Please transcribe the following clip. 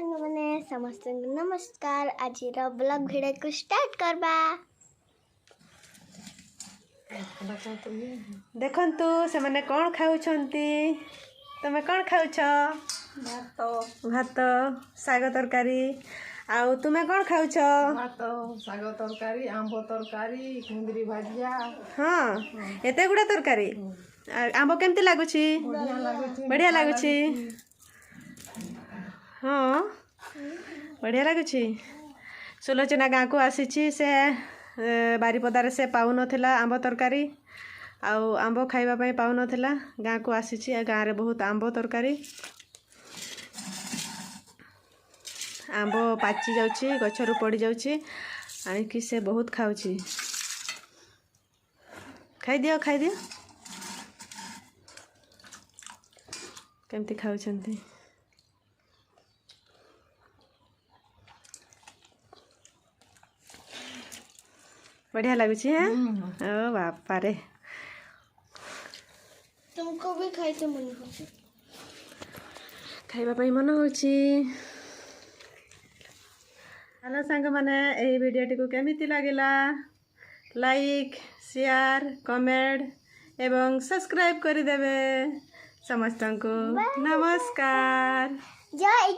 सांग मैंने समस्त नमस्कार। आज ब्लॉग भिडियो को स्टार्ट करबा। देखंतु से माने कौन खाउछंती। तमे कौन खाउछ? भात साग तरकारी। आउ तुमे कौन खाउछ? भात साग तरकारी आंब तरकारी कुंदरी भाजिया। हाँ एते गुड़ा तरकारी। आंब केमती लागुची? बढ़िया लागुची। हाँ बढ़िया लगुची। सुलोचना गाँ को आसी से बारीपदार से पाऊन आंब तरकारी आंब खाइबा पाऊन गाँ को आसी। गाँव में बहुत आंब तरकारी आंब पाची जाउची गछरु पड़ी जाउची आनिकी से बहुत खाउची। खाई दियो केमती खाउछंती। बढ़िया लगुची है। ओ बापा रे तुमको भी खाइते मन हो खाइबा पई मन होची। हेलो सांग माने ए वीडियोटी को केमिति लागिला लाइक शेयर कमेंट एवं सब्सक्राइब कर देबे। समस्त को नमस्कार। जय